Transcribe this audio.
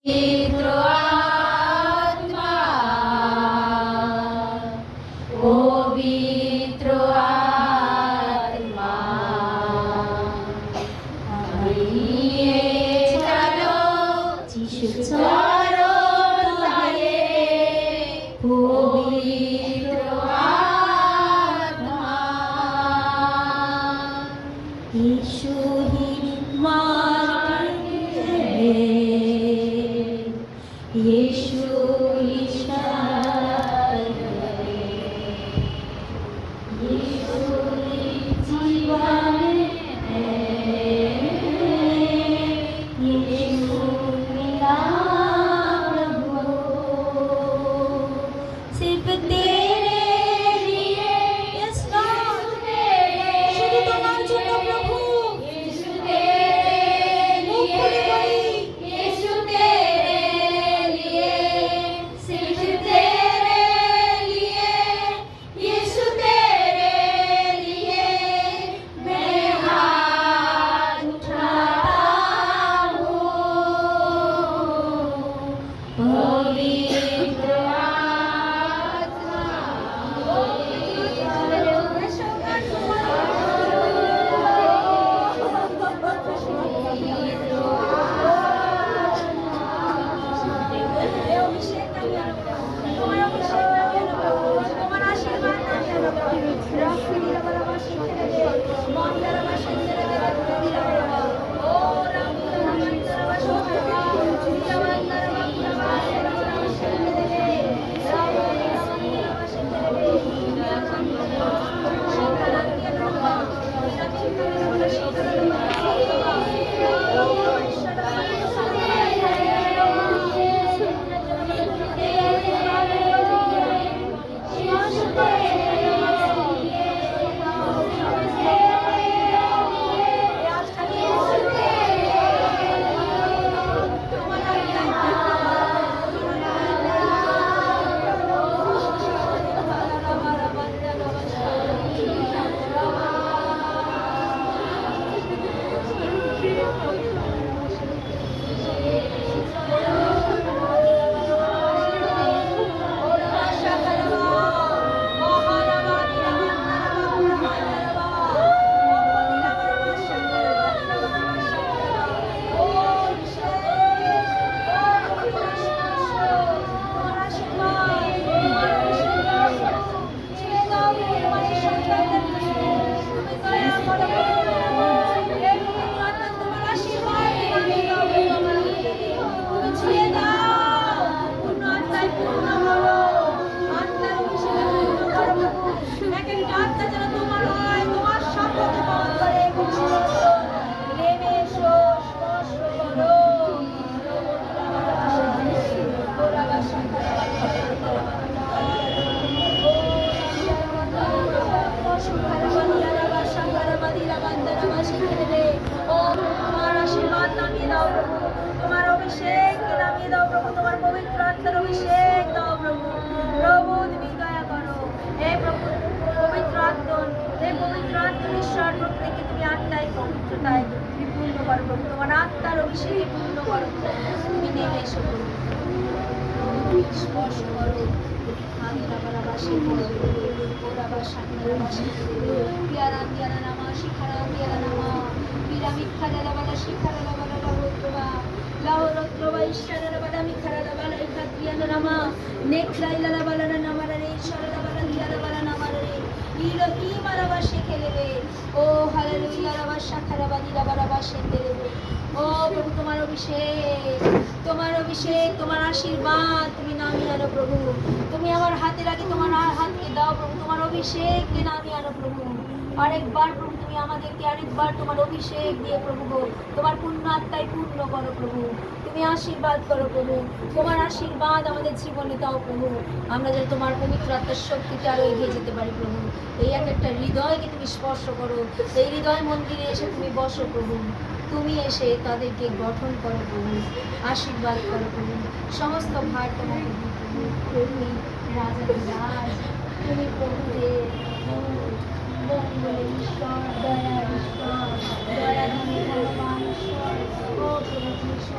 পবিত্র আত্মা, পবিত্র আত্মা, নিয়ে চলো যিশু চরণে, পবিত্র আত্মা, যিশু यीशु यीशु जीवन है, यीशु मेरा प्रभु, सिर्फ तेरे लिए, यस लॉर्ड, शुद्ध तुम्हारे जन्म प्रभु, यीशु तेरे लिए, यीशु তোমার অভিষেক নামিয়ে দাও প্রভু, তোমার পবিত্র আত্মার অভিষেক দাও প্রভু। প্রভু তুমি দয়া করো, হে প্রভু পবিত্র আত্মা, হে পবিত্র আত্মার ঈশ্বর, প্রত্যেককে তুমি আত্মায় পবিত্রতায় তুমি পূর্ণ করো প্রভু, তোমার আত্মার অভিষেকে পূর্ণ করো, তুমি নেমে এসো প্রভু, তুমি স্পর্শ করো। তোমার অভিষেক, তোমার অভিষেক, তোমার আশীর্বাদ তুমি নামিয়ে আনো প্রভু। তুমি আমার হাতের আগে তোমার হাতকে দাও প্রভু, তোমার অভিষেককে নামিয়ে আনো প্রভু। আরেকবার প্রভু তুমি আমাদেরকে আরেকবার তোমার অভিষেক দিয়ে প্রভু গো তোমার পূর্ণ আত্মায় পূর্ণ করো প্রভু, তুমি আশীর্বাদ করো প্রভু, তোমার আশীর্বাদ আমাদের জীবনে দাও প্রভু, আমরা যেন তোমার পবিত্র আত্মার শক্তিতে আরো এগিয়ে যেতে পারি প্রভু। এই একটা হৃদয়কে তুমি স্পর্শ করো, এই হৃদয় মন্দিরে এসে তুমি বসো প্রভু, তুমি এসে তাদেরকে গঠন করো প্রভু, আশীর্বাদ করো প্রভু। সমস্ত ভার তোমার প্রভু, তুমি রাজার রাজ, তুমি প্রভুদের মঙ্গলের ঈশ্বর, দয়ার ঈশ্বর, দয়া ধর্ম ভগবান ঈশ্বর, ও প্রভু যিশু,